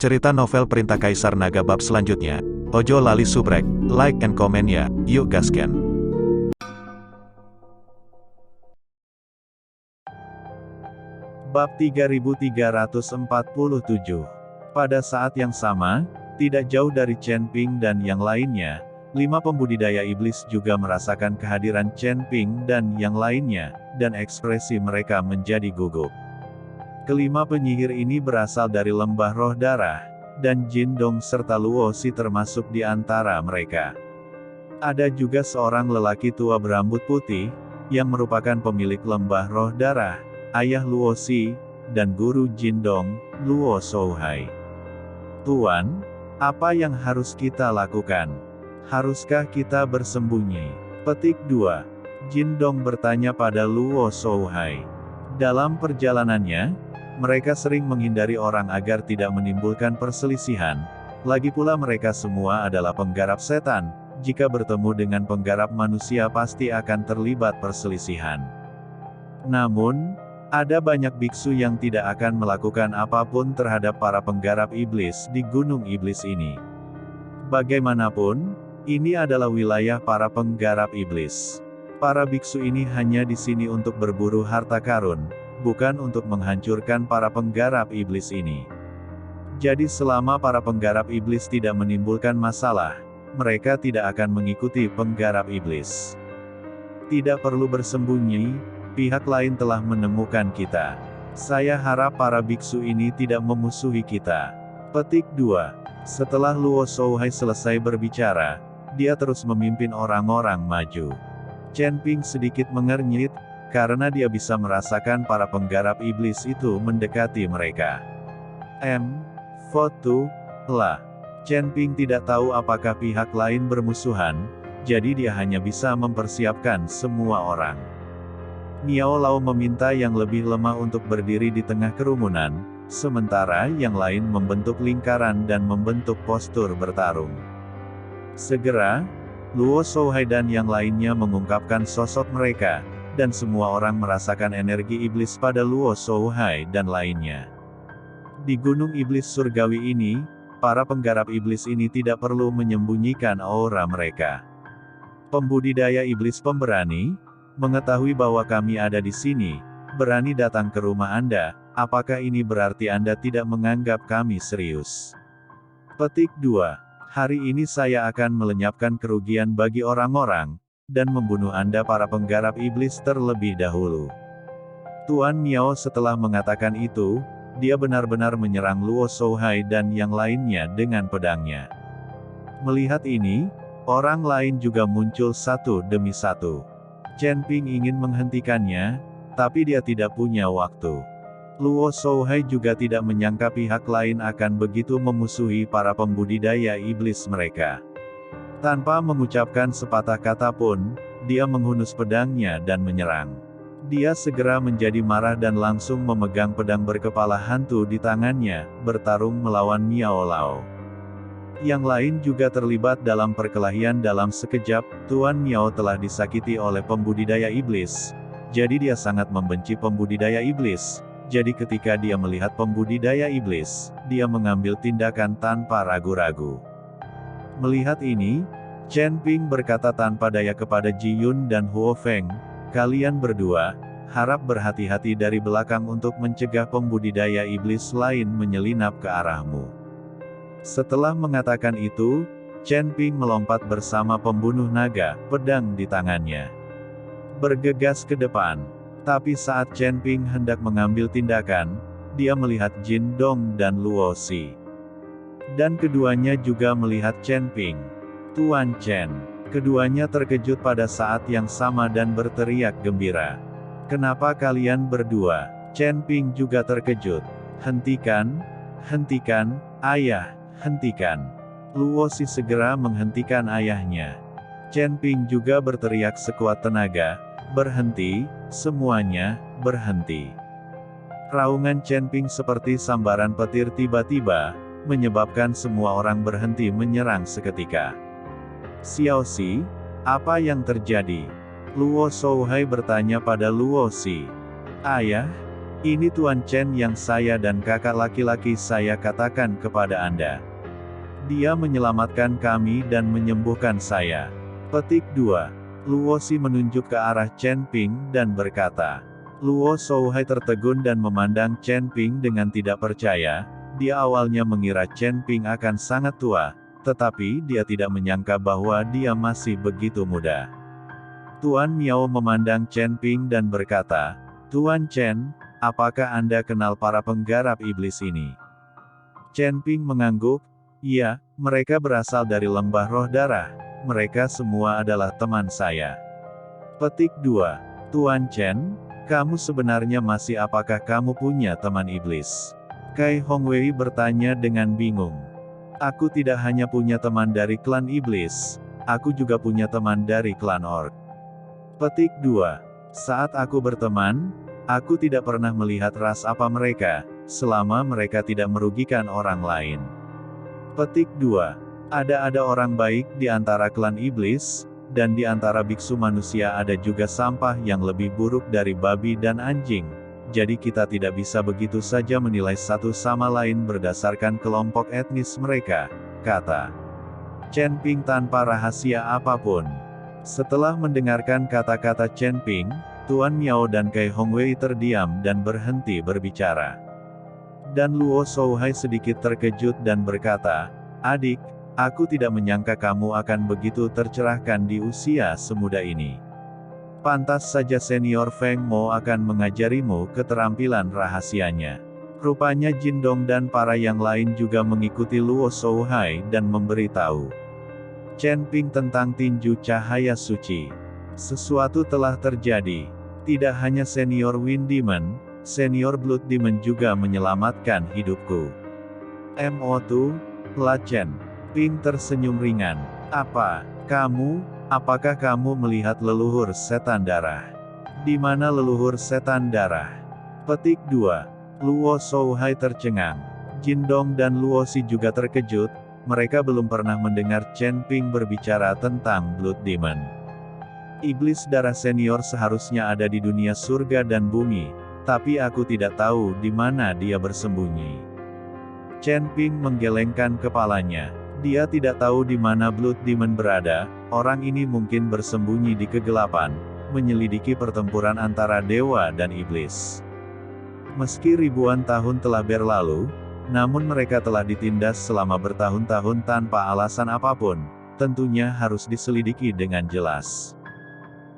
Cerita novel Perintah Kaisar Naga bab selanjutnya. Ojo lali subrek, like and comment ya, yuk gasken. Bab 3347. Pada saat yang sama, tidak jauh dari Chen Ping dan yang lainnya, 5 pembudidaya iblis juga merasakan kehadiran Chen Ping dan yang lainnya, dan ekspresi mereka menjadi gugup. Kelima penyihir ini berasal dari lembah roh darah, dan Jin Dong serta Luo Si termasuk di antara mereka. Ada juga seorang lelaki tua berambut putih, yang merupakan pemilik lembah roh darah, ayah Luo Si, dan guru Jin Dong, Luo Shouhai. Tuan, apa yang harus kita lakukan? Haruskah kita bersembunyi? Petik 2. Jin Dong bertanya pada Luo Shouhai. Dalam perjalanannya, mereka sering menghindari orang agar tidak menimbulkan perselisihan. Lagi pula mereka semua adalah penggarap setan, jika bertemu dengan penggarap manusia pasti akan terlibat perselisihan. Namun, ada banyak biksu yang tidak akan melakukan apapun terhadap para penggarap iblis di Gunung Iblis ini. Bagaimanapun, ini adalah wilayah para penggarap iblis. Para biksu ini hanya di sini untuk berburu harta karun, bukan untuk menghancurkan para penggarap iblis ini. Jadi selama para penggarap iblis tidak menimbulkan masalah, mereka tidak akan mengikuti penggarap iblis. Tidak perlu bersembunyi, pihak lain telah menemukan kita. Saya harap para biksu ini tidak memusuhi kita. Petik 2. Setelah Luo Shouhai selesai berbicara, dia terus memimpin orang-orang maju. Chen Ping sedikit mengernyit, karena dia bisa merasakan para penggarap iblis itu mendekati mereka. Foto, lah. Chen Ping tidak tahu apakah pihak lain bermusuhan, jadi dia hanya bisa mempersiapkan semua orang. Miao Lao meminta yang lebih lemah untuk berdiri di tengah kerumunan, sementara yang lain membentuk lingkaran dan membentuk postur bertarung. Segera, Luo Shouhai dan yang lainnya mengungkapkan sosok mereka, dan semua orang merasakan energi iblis pada Luo Shouhai dan lainnya. Di Gunung Iblis Surgawi ini, para penggarap iblis ini tidak perlu menyembunyikan aura mereka. Pembudidaya iblis pemberani, mengetahui bahwa kami ada di sini, berani datang ke rumah Anda, apakah ini berarti Anda tidak menganggap kami serius? Petik 2. Hari ini saya akan melenyapkan kerugian bagi orang-orang, dan membunuh Anda para penggarap iblis terlebih dahulu. Tuan Miao setelah mengatakan itu, dia benar-benar menyerang Luo Shouhai dan yang lainnya dengan pedangnya. Melihat ini, orang lain juga muncul satu demi satu. Chen Ping ingin menghentikannya, tapi dia tidak punya waktu. Luo Shouhai juga tidak menyangka pihak lain akan begitu memusuhi para pembudidaya iblis mereka. Tanpa mengucapkan sepatah kata pun, dia menghunus pedangnya dan menyerang. Dia segera menjadi marah dan langsung memegang pedang berkepala hantu di tangannya, bertarung melawan Miao Lao. Yang lain juga terlibat dalam perkelahian dalam sekejap. Tuan Miao telah disakiti oleh pembudidaya iblis, jadi dia sangat membenci pembudidaya iblis. Jadi ketika dia melihat pembudidaya iblis, dia mengambil tindakan tanpa ragu-ragu. Melihat ini, Chen Ping berkata tanpa daya kepada Ji Yun dan Huo Feng, kalian berdua, harap berhati-hati dari belakang untuk mencegah pembudidaya iblis lain menyelinap ke arahmu. Setelah mengatakan itu, Chen Ping melompat bersama pembunuh naga, pedang di tangannya. Bergegas ke depan. Tapi saat Chen Ping hendak mengambil tindakan, dia melihat Jin Dong dan Luo Si. Dan keduanya juga melihat Chen Ping. Tuan Chen. Keduanya terkejut pada saat yang sama dan berteriak gembira. Kenapa kalian berdua? Chen Ping juga terkejut. Hentikan, hentikan, ayah, hentikan. Luo Si segera menghentikan ayahnya. Chen Ping juga berteriak sekuat tenaga, berhenti, semuanya, berhenti. Raungan Chen Ping seperti sambaran petir tiba-tiba, menyebabkan semua orang berhenti menyerang seketika. Xiao Si, apa yang terjadi? Luo Shouhai bertanya pada Luo Si. Ayah, Ini Tuan Chen yang saya dan kakak laki-laki saya katakan kepada Anda. Dia menyelamatkan kami dan menyembuhkan saya. Petik 2. Luo Xi menunjuk ke arah Chen Ping dan berkata. Luo Shouhai tertegun dan memandang Chen Ping dengan tidak percaya. Dia awalnya mengira Chen Ping akan sangat tua, tetapi dia tidak menyangka bahwa dia masih begitu muda. Tuan Miao memandang Chen Ping dan berkata, Tuan Chen, apakah Anda kenal para penggarap iblis ini? Chen Ping mengangguk, iya, mereka berasal dari lembah roh darah. Mereka semua adalah teman saya. Petik 2. Tuan Chen, kamu sebenarnya masih apakah kamu punya teman iblis? Kai Hongwei bertanya dengan bingung. Aku tidak hanya punya teman dari klan iblis, aku juga punya teman dari klan orc. Petik 2. Saat aku berteman, aku tidak pernah melihat ras apa mereka, selama mereka tidak merugikan orang lain. Petik 2. Ada orang baik di antara klan iblis, dan di antara biksu manusia ada juga sampah yang lebih buruk dari babi dan anjing. Jadi kita tidak bisa begitu saja menilai satu sama lain berdasarkan kelompok etnis mereka, kata Chen Ping tanpa rahasia apapun. Setelah mendengarkan kata-kata Chen Ping, Tuan Miao dan Kai Hongwei terdiam dan berhenti berbicara. Dan Luo Shouhai sedikit terkejut dan berkata, Adik, aku tidak menyangka kamu akan begitu tercerahkan di usia semuda ini. Pantas saja senior Feng Mo akan mengajarimu keterampilan rahasianya. Rupanya Jindong dan para yang lain juga mengikuti Luo Shouhai dan memberitahu Chen Ping tentang tinju cahaya suci. Sesuatu telah terjadi. Tidak hanya senior Wind Demon, senior Blood Demon juga menyelamatkan hidupku. Mo2, La Chen. Ping tersenyum ringan. Apakah kamu melihat leluhur setan darah? Di mana leluhur setan darah? Petik 2. Luo Shouhai tercengang. Jindong dan Luo Xi juga terkejut, mereka belum pernah mendengar Chen Ping berbicara tentang Blood Demon. Iblis darah senior seharusnya ada di dunia surga dan bumi, tapi aku tidak tahu di mana dia bersembunyi. Chen Ping menggelengkan kepalanya. Dia tidak tahu di mana Blood Demon berada, orang ini mungkin bersembunyi di kegelapan, menyelidiki pertempuran antara dewa dan iblis. Meski ribuan tahun telah berlalu, namun mereka telah ditindas selama bertahun-tahun tanpa alasan apapun, tentunya harus diselidiki dengan jelas.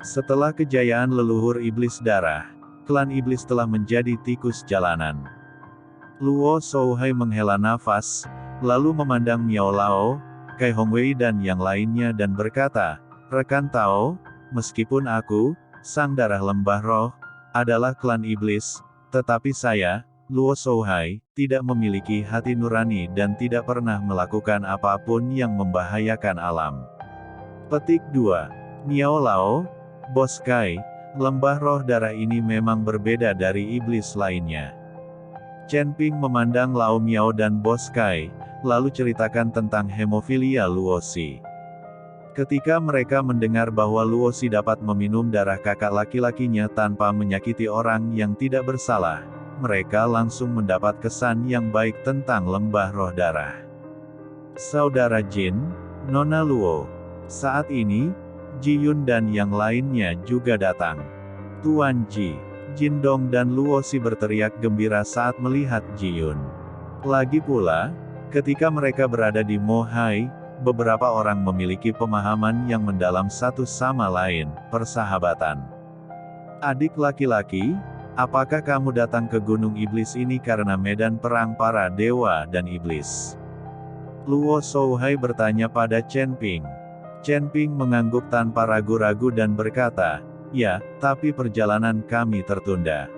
Setelah kejayaan leluhur iblis darah, klan iblis telah menjadi tikus jalanan. Luo Shouhai menghela nafas, lalu memandang Miao Lao, Kai Hongwei dan yang lainnya dan berkata, Rekan Tao, meskipun aku, sang darah lembah roh, adalah klan iblis, tetapi saya, Luo Shouhai, tidak memiliki hati nurani dan tidak pernah melakukan apapun yang membahayakan alam. Petik 2. Miao Lao, Bos Kai, lembah roh darah ini memang berbeda dari iblis lainnya. Chen Ping memandang Lao Miao dan Bos Kai, lalu ceritakan tentang hemofilia Luo Xi. Ketika mereka mendengar bahwa Luo Xi dapat meminum darah kakak laki-lakinya tanpa menyakiti orang yang tidak bersalah, mereka langsung mendapat kesan yang baik tentang lembah roh darah. Saudara Jin, Nona Luo. Saat ini, Ji Yun dan yang lainnya juga datang. Tuan Ji, Jindong dan Luo Xi berteriak gembira saat melihat Ji Yun. Lagi pula, ketika mereka berada di Mo Hai, beberapa orang memiliki pemahaman yang mendalam satu sama lain, persahabatan. Adik laki-laki, apakah kamu datang ke Gunung Iblis ini karena medan perang para dewa dan iblis? Luo Shouhai bertanya pada Chen Ping. Chen Ping mengangguk tanpa ragu-ragu dan berkata, ya, tapi perjalanan kami tertunda.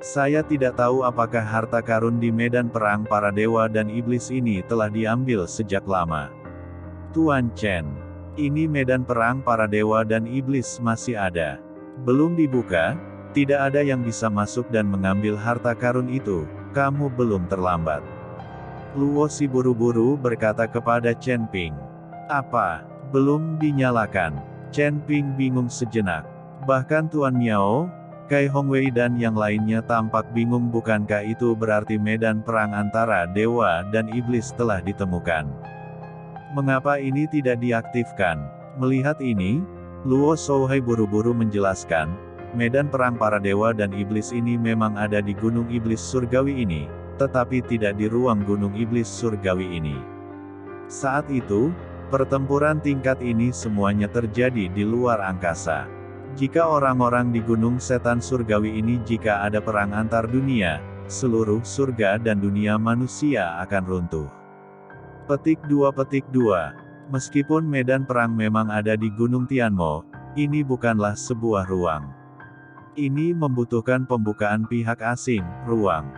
Saya tidak tahu apakah harta karun di medan perang para dewa dan iblis ini telah diambil sejak lama. Tuan Chen, ini medan perang para dewa dan iblis masih ada. Belum dibuka, tidak ada yang bisa masuk dan mengambil harta karun itu, kamu belum terlambat. Luo Xi buru-buru berkata kepada Chen Ping. Apa? Belum dinyalakan? Chen Ping bingung sejenak. Bahkan Tuan Miao, Kai Hongwei dan yang lainnya tampak bingung, bukankah itu berarti medan perang antara dewa dan iblis telah ditemukan? Mengapa ini tidak diaktifkan? Melihat ini, Luo Shouhai buru-buru menjelaskan, medan perang para dewa dan iblis ini memang ada di Gunung Iblis Surgawi ini, tetapi tidak di ruang Gunung Iblis Surgawi ini. Saat itu, pertempuran tingkat ini semuanya terjadi di luar angkasa. Jika orang-orang di Gunung Setan Surgawi ini, jika ada perang antar dunia, seluruh surga dan dunia manusia akan runtuh. Petik 2. Meskipun medan perang memang ada di Gunung Tianmo, ini bukanlah sebuah ruang. Ini membutuhkan pembukaan pihak asing, ruang.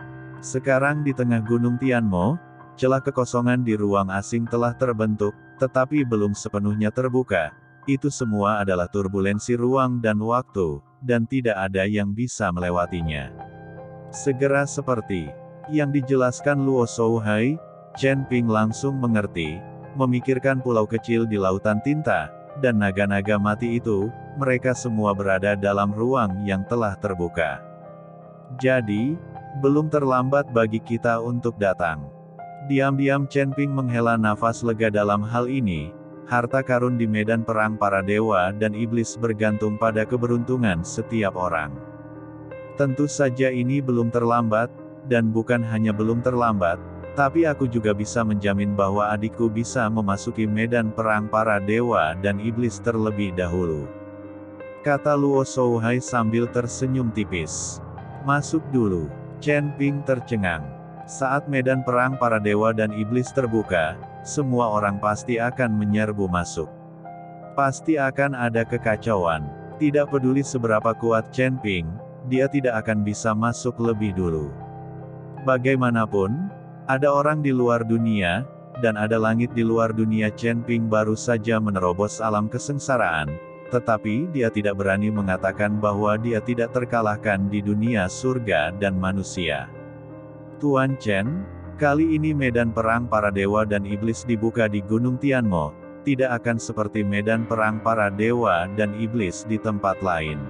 Sekarang di tengah Gunung Tianmo, celah kekosongan di ruang asing telah terbentuk, tetapi belum sepenuhnya terbuka. Itu semua adalah turbulensi ruang dan waktu, dan tidak ada yang bisa melewatinya. Segera seperti yang dijelaskan Luo Shouhai, Chen Ping langsung mengerti, memikirkan pulau kecil di lautan tinta, dan naga-naga mati itu, mereka semua berada dalam ruang yang telah terbuka. Jadi, belum terlambat bagi kita untuk datang. Diam-diam Chen Ping menghela nafas lega dalam hal ini. Harta karun di medan perang para dewa dan iblis bergantung pada keberuntungan setiap orang. Tentu saja ini belum terlambat, dan bukan hanya belum terlambat, tapi aku juga bisa menjamin bahwa adikku bisa memasuki medan perang para dewa dan iblis terlebih dahulu. Kata Luo Shouhai sambil tersenyum tipis. Masuk dulu. Chen Ping tercengang. Saat medan perang para dewa dan iblis terbuka, semua orang pasti akan menyerbu masuk. Pasti akan ada kekacauan. Tidak peduli seberapa kuat Chen Ping, dia tidak akan bisa masuk lebih dulu. Bagaimanapun, ada orang di luar dunia, dan ada langit di luar dunia. Chen Ping baru saja menerobos alam kesengsaraan, tetapi dia tidak berani mengatakan bahwa dia tidak terkalahkan di dunia surga dan manusia. Tuan Chen, kali ini medan perang para dewa dan iblis dibuka di Gunung Tianmo, tidak akan seperti medan perang para dewa dan iblis di tempat lain.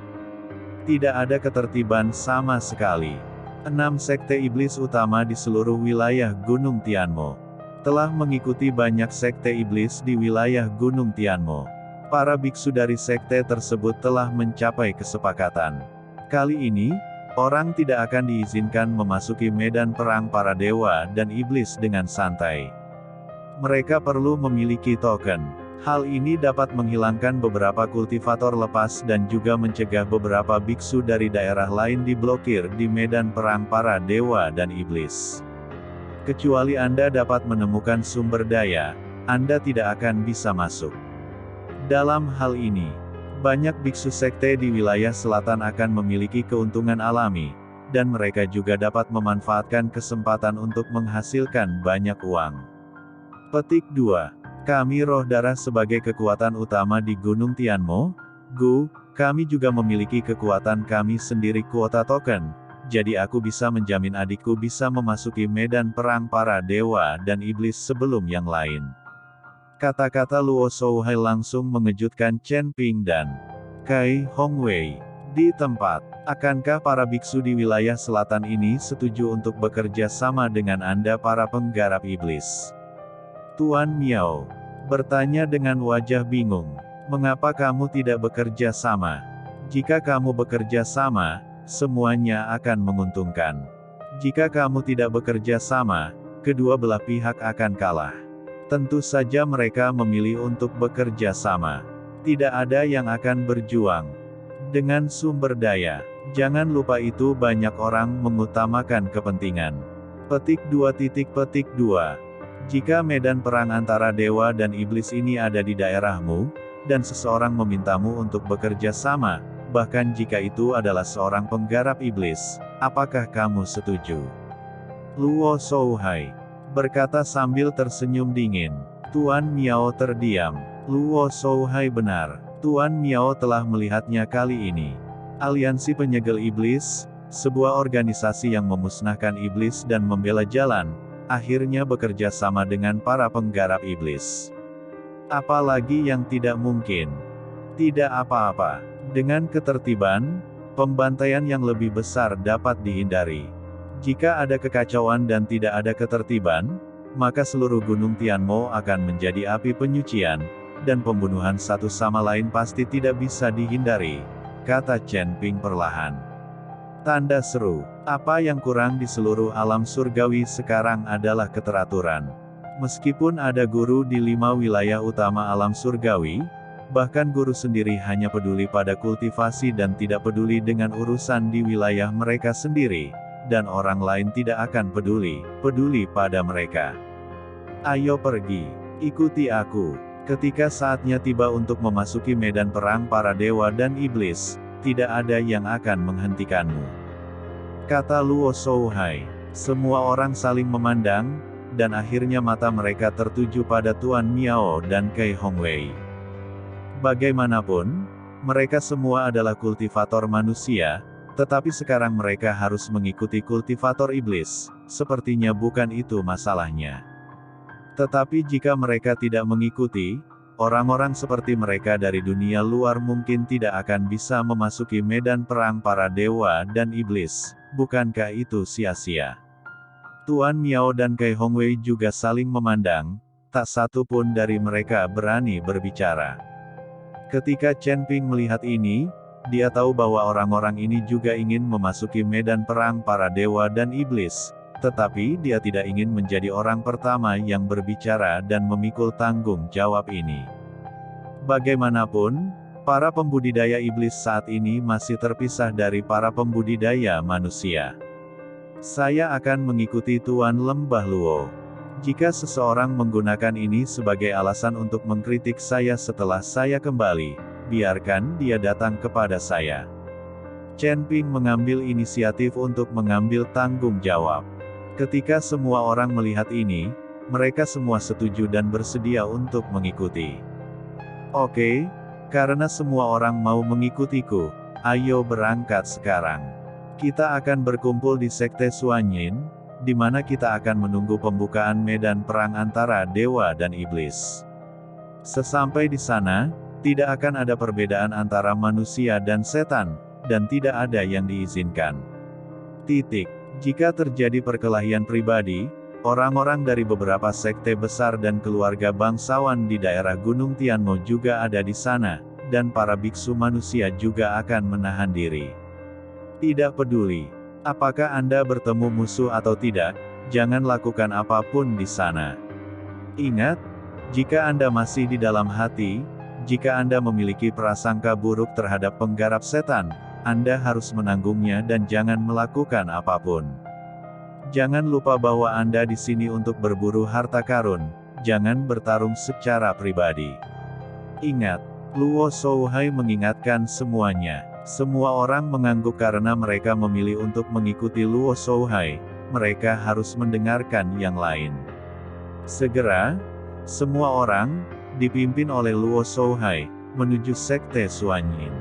Tidak ada ketertiban sama sekali. 6 sekte iblis utama di seluruh wilayah Gunung Tianmo telah mengikuti banyak sekte iblis di wilayah Gunung Tianmo. Para biksu dari sekte tersebut telah mencapai kesepakatan. Kali ini, orang tidak akan diizinkan memasuki medan perang para dewa dan iblis dengan santai. Mereka perlu memiliki token. Hal ini dapat menghilangkan beberapa kultivator lepas dan juga mencegah beberapa biksu dari daerah lain diblokir di medan perang para dewa dan iblis. Kecuali Anda dapat menemukan sumber daya, Anda tidak akan bisa masuk. Dalam hal ini, banyak biksu sekte di wilayah selatan akan memiliki keuntungan alami, dan mereka juga dapat memanfaatkan kesempatan untuk menghasilkan banyak uang. Petik 2. Kami roh darah sebagai kekuatan utama di Gunung Tianmo, kami juga memiliki kekuatan kami sendiri kuota token, jadi aku bisa menjamin adikku bisa memasuki medan perang para dewa dan iblis sebelum yang lain. Kata-kata Luo Shouhai langsung mengejutkan Chen Ping dan Kai Hongwei. Di tempat, akankah para biksu di wilayah selatan ini setuju untuk bekerja sama dengan Anda para penggarap iblis? Tuan Miao bertanya dengan wajah bingung. Mengapa kamu tidak bekerja sama? Jika kamu bekerja sama, semuanya akan menguntungkan. Jika kamu tidak bekerja sama, kedua belah pihak akan kalah. Tentu saja mereka memilih untuk bekerja sama. Tidak ada yang akan berjuang dengan sumber daya. Jangan lupa itu banyak orang mengutamakan kepentingan. Petik 2. Jika medan perang antara dewa dan iblis ini ada di daerahmu, dan seseorang memintamu untuk bekerja sama, bahkan jika itu adalah seorang penggarap iblis, apakah kamu setuju? Luo Shouhai berkata sambil tersenyum dingin. Tuan Miao terdiam. Luo Shouhai benar. Tuan Miao telah melihatnya kali ini. Aliansi Penyegel Iblis, sebuah organisasi yang memusnahkan iblis dan membela jalan, akhirnya bekerja sama dengan para penggarap iblis. Apalagi yang tidak mungkin? Tidak apa-apa. Dengan ketertiban, pembantaian yang lebih besar dapat dihindari. Jika ada kekacauan dan tidak ada ketertiban, maka seluruh Gunung Tianmo akan menjadi api penyucian, dan pembunuhan satu sama lain pasti tidak bisa dihindari, kata Chen Ping perlahan. Tanda seru, apa yang kurang di seluruh alam surgawi sekarang adalah keteraturan. Meskipun ada guru di 5 wilayah utama alam surgawi, bahkan guru sendiri hanya peduli pada kultivasi dan tidak peduli dengan urusan di wilayah mereka sendiri, dan orang lain tidak akan peduli pada mereka. Ayo pergi, ikuti aku. Ketika saatnya tiba untuk memasuki medan perang para dewa dan iblis, tidak ada yang akan menghentikanmu, kata Luo Shouhai. Semua orang saling memandang, dan akhirnya mata mereka tertuju pada Tuan Miao dan Kai Hongwei. Bagaimanapun, mereka semua adalah kultivator manusia, tetapi sekarang mereka harus mengikuti kultivator iblis. Sepertinya bukan itu masalahnya. Tetapi jika mereka tidak mengikuti, orang-orang seperti mereka dari dunia luar mungkin tidak akan bisa memasuki medan perang para dewa dan iblis. Bukankah itu sia-sia? Tuan Miao dan Kai Hongwei juga saling memandang, tak satu pun dari mereka berani berbicara. Ketika Chen Ping melihat ini, dia tahu bahwa orang-orang ini juga ingin memasuki medan perang para dewa dan iblis, tetapi dia tidak ingin menjadi orang pertama yang berbicara dan memikul tanggung jawab ini. Bagaimanapun, para pembudidaya iblis saat ini masih terpisah dari para pembudidaya manusia. Saya akan mengikuti Tuan Lembah Luo. Jika seseorang menggunakan ini sebagai alasan untuk mengkritik saya setelah saya kembali, biarkan dia datang kepada saya. Chen Ping mengambil inisiatif untuk mengambil tanggung jawab. Ketika semua orang melihat ini, mereka semua setuju dan bersedia untuk mengikuti. Oke, karena semua orang mau mengikutiku, ayo berangkat sekarang. Kita akan berkumpul di Sekte Suanyin, di mana kita akan menunggu pembukaan medan perang antara dewa dan iblis. Sesampai di sana, tidak akan ada perbedaan antara manusia dan setan, dan tidak ada yang diizinkan. Jika terjadi perkelahian pribadi, orang-orang dari beberapa sekte besar dan keluarga bangsawan di daerah Gunung Tianmo juga ada di sana, dan para biksu manusia juga akan menahan diri. Tidak peduli apakah Anda bertemu musuh atau tidak, jangan lakukan apapun di sana. Ingat, jika Anda masih di dalam hati, jika Anda memiliki prasangka buruk terhadap penggarap setan, Anda harus menanggungnya dan jangan melakukan apapun. Jangan lupa bahwa Anda di sini untuk berburu harta karun, jangan bertarung secara pribadi. Ingat, Luo Shouhai mengingatkan semuanya. Semua orang mengangguk karena mereka memilih untuk mengikuti Luo Shouhai, mereka harus mendengarkan yang lain. Segera, semua orang, dipimpin oleh Luo Shouhai, menuju Sekte Suanyin.